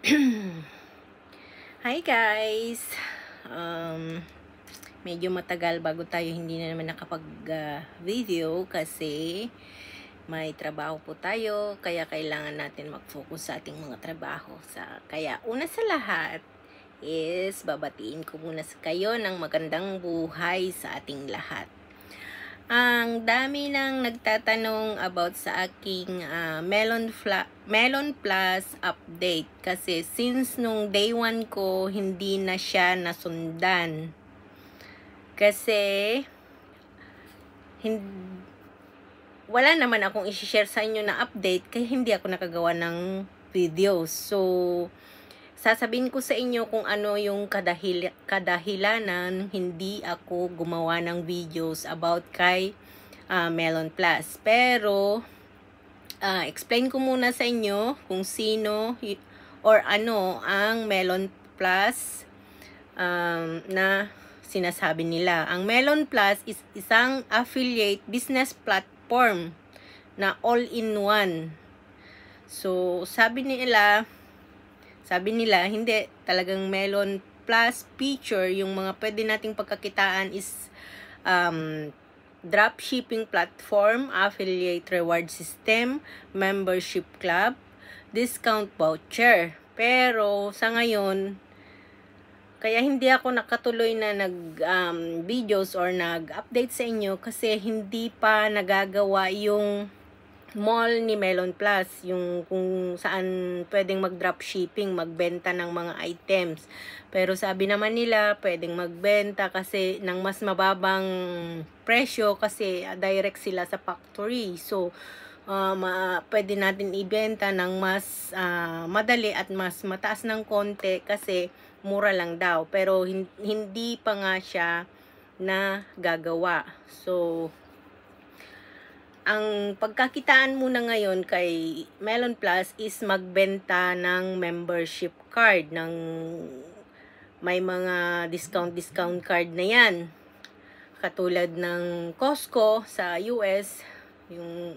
Hi guys! Medyo matagal bago tayo hindi na naman nakapag-video kasi may trabaho po tayo, kaya kailangan natin mag-focus sa ating mga trabaho. Kaya una sa lahat is babatiin ko muna sa kayo ng magandang buhay sa ating lahat. Ang dami nang nagtatanong about sa aking Melon Plus update kasi since nung day 1 ko hindi na siya nasundan. Kasi wala naman akong i-share sa inyo na update kaya hindi ako nakagawa ng videos. So sasabihin ko sa inyo kung ano yung kadahilanan hindi ako gumawa ng videos about kay Melon Plus. Pero, explain ko muna sa inyo kung sino or ano ang Melon Plus na sinasabi nila. Ang Melon Plus is isang affiliate business platform na all-in-one. So, sabi nila, hindi talagang Melon Plus feature, yung mga pwede nating pagkakitaan is dropshipping platform, affiliate reward system, membership club, discount voucher. Pero sa ngayon, kaya hindi ako nakatuloy na videos or nag-update sa inyo kasi hindi pa nagagawa yung mall ni Melon Plus, yung kung saan pwedeng mag-dropshipping, magbenta ng mga items. Pero sabi naman nila, pwedeng magbenta kasi ng mas mababang presyo kasi direct sila sa factory. So, pwede natin ibenta ng mas madali at mas mataas ng konti kasi mura lang daw. Pero hindi pa nga siya na gagawa. So, ang pagkakitaan muna ngayon kay Melon Plus is magbenta ng membership card, ng may mga discount card na yan. Katulad ng Costco sa US, yung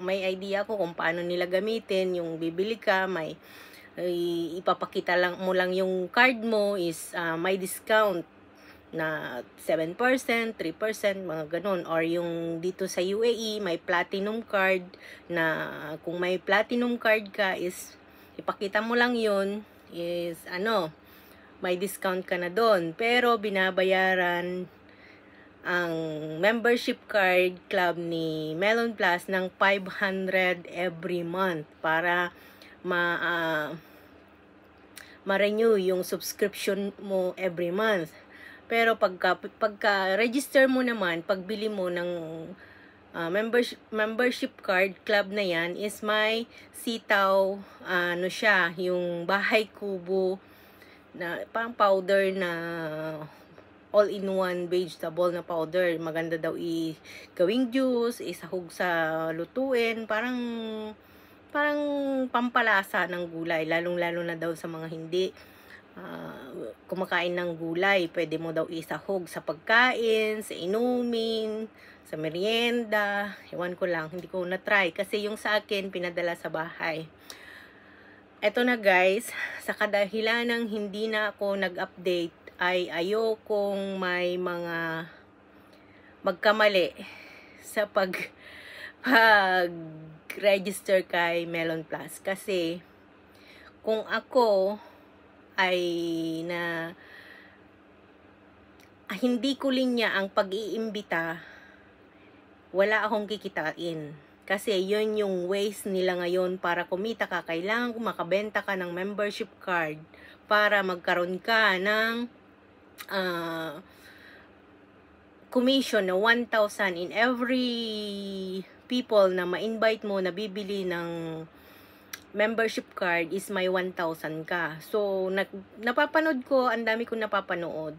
may idea ko kung paano nila gamitin, yung bibili ka, may ipapakita lang mo lang yung card mo is may discount na 7%, 3%, mga ganun. Or yung dito sa UAE, may platinum card na kung may platinum card ka is ipakita mo lang yun is may discount ka na doon. Pero binabayaran ang membership card club ni Melon Plus ng 500 every month para ma-renew yung subscription mo every month. Pero pagka-register mo naman, pagbili mo ng membership card club na yan is may sitaw, siya, yung bahay kubo na pang powder na all-in-one vegetable na powder. Maganda daw gawing juice, isahog sa lutuin, parang pampalasa ng gulay, lalong-lalo na daw sa mga hindi kumakain ng gulay. Pwede mo daw isahog sa pagkain, sa inumin, sa merienda. Ewan ko lang, hindi ko na-try kasi yung sa akin pinadala sa bahay. Eto na guys, sa kadahilan ng hindi na ako nag-update ay ayokong may mga magkamali sa pag-register kay Melon Plus. Kasi kung ako ay hindi ko linya ang pag-iimbita, wala akong kikitain. Kasi yun yung ways nila ngayon para kumita ka. Kailangan kung makabenta ka ng membership card para magkaroon ka ng commission na 1,000 in every people na ma-invite mo na bibili ng membership card is may 1,000 ka. So, napapanood ko, ang dami kong napapanood.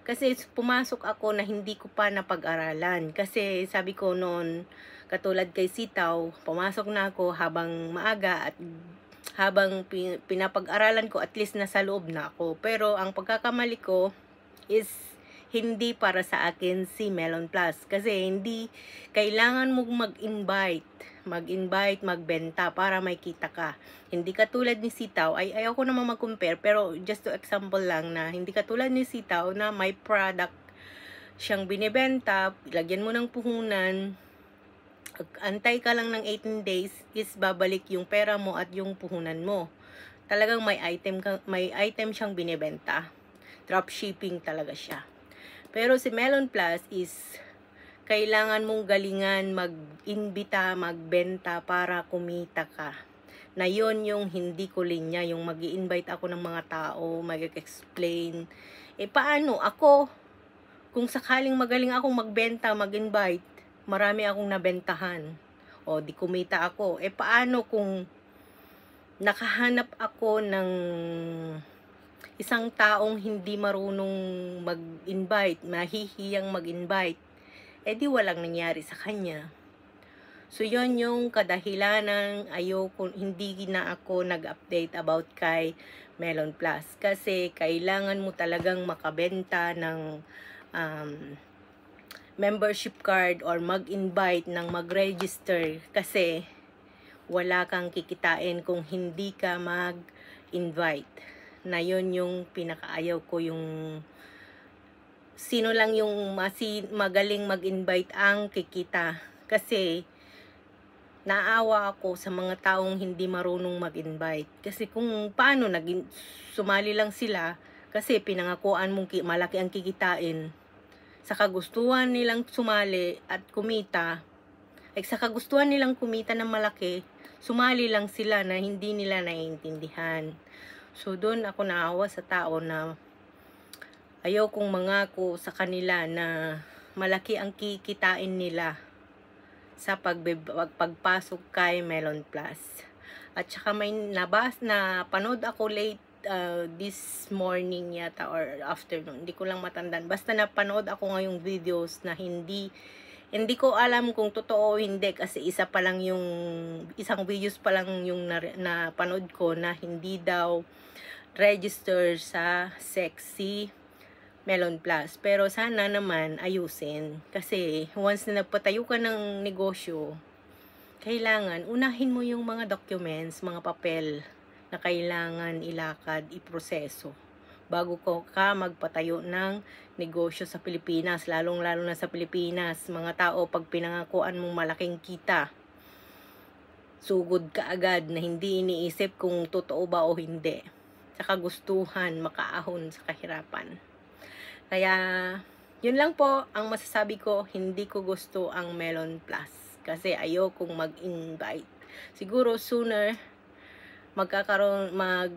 Kasi pumasok ako na hindi ko pa napag-aralan. Kasi sabi ko noon, katulad kay Sitaw, pumasok na ako habang maaga at habang pinapag-aralan ko, at least nasa loob na ako. Pero ang pagkakamali ko is hindi para sa akin si Melon Plus. Kasi hindi kailangan mong mag-invite, magbenta para may kita ka. Hindi katulad ni Sitaw, ayaw ko naman mag-compare, pero just to example lang na hindi katulad ni Sitaw na may product siyang binibenta, lagyan mo ng puhunan, antay ka lang ng 18 days, is babalik yung pera mo at yung puhunan mo. Talagang may item siyang binibenta. Dropshipping talaga siya. Pero si Melon Plus is kailangan mong galingan mag-imbita, magbenta para kumita ka. Na yon yung hindi ko linya, yung mag-i-invite ako ng mga tao, mag-explain. Paano ako? Kung sakaling magaling akong magbenta, mag-invite, marami akong nabentahan. O, di kumita ako. Paano kung nakahanap ako ng isang taong hindi marunong mag-invite, mahihiyang mag-invite, di walang nangyari sa kanya. So, yon yung kadahilanan hindi na ako nag-update about kay Melon Plus. Kasi, kailangan mo talagang makabenta ng membership card or mag-invite ng mag-register. Kasi, wala kang kikitain kung hindi ka mag-invite. Na yun yung pinakaayaw ko, yung sino lang yung magaling mag-invite ang kikita. Kasi naawa ako sa mga taong hindi marunong mag-invite. Kasi kung paano sumali lang sila kasi pinangakuan mong malaki ang kikitain, sa kagustuhan nilang sumali at kumita, sa kagustuhan nilang kumita ng malaki, sumali lang sila na hindi nila naiintindihan. So, doon ako naawa sa tao na ayaw kong mangako sa kanila na malaki ang kikitain nila sa pagpasok kay Melon Plus. At saka may panood ako late this morning yata or afternoon. Hindi ko lang matandaan. Basta napanood ako ngayong videos na hindi ko alam kung totoo o hindi kasi isang videos pa lang yung napanood ko na hindi daw register sa Sexy Melon Plus. Pero sana naman ayusin. Kasi once na nagpatayo ka ng negosyo, kailangan unahin mo yung mga documents, mga papel na kailangan ilakad, iproseso bago ka magpatayo ng negosyo sa Pilipinas. Lalong-lalo na sa Pilipinas, mga tao pag pinangakuan mong malaking kita, sugod ka agad na hindi iniisip kung totoo ba o hindi. Sa kagustuhan, makaahon sa kahirapan. Kaya, yun lang po ang masasabi ko, hindi ko gusto ang Melon Plus. Kasi ayokong mag-invite. Siguro sooner, magagawa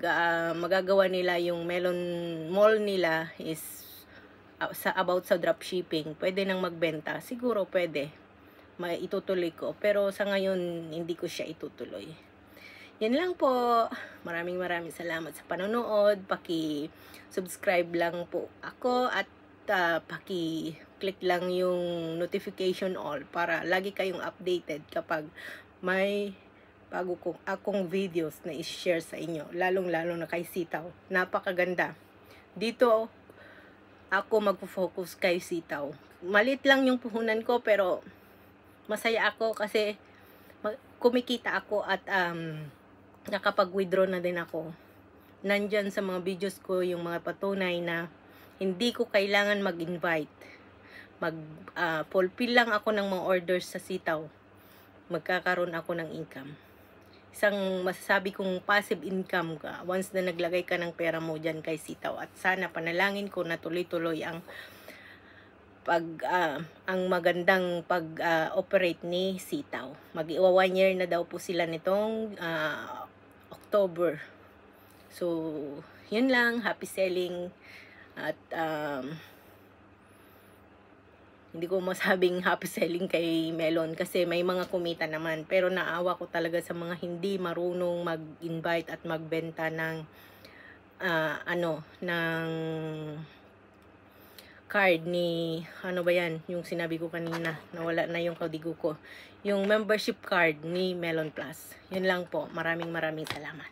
nila yung Melon Mall nila is about sa dropshipping. Pwede nang magbenta. Siguro pwede. Itutuloy ko. Pero sa ngayon, hindi ko siya itutuloy. Yan lang po. Maraming salamat sa panonood. Paki-subscribe lang po ako at paki-click lang yung notification all para lagi kayong updated kapag may bago akong videos na i-share sa inyo. Lalong-lalo na kay Sitaw. Napakaganda. Dito ako magpo-focus kay Sitaw. Malit lang yung puhunan ko pero masaya ako kasi kumikita ako at nakapag-withdraw na din ako. Nandyan sa mga videos ko yung mga patunay na hindi ko kailangan mag-invite. Fulfill lang ako ng mga orders sa Sitaw. Magkakaroon ako ng income. Isang masasabi kong passive income ka once na naglagay ka ng pera mo dyan kay Sitaw. At sana panalangin ko na tuloy-tuloy ang magandang pag-operate ni Sitaw. Mag-1 year na daw po sila nitong October. So, yun lang. Happy selling. At hindi ko masabing happy selling kay Melon kasi may mga kumita naman. Pero naawa ko talaga sa mga hindi marunong mag-invite at magbenta ng ng card ni, yung sinabi ko kanina, nawala na yung kodigo ko. Yung membership card ni Melon Plus. Yun lang po. Maraming salamat.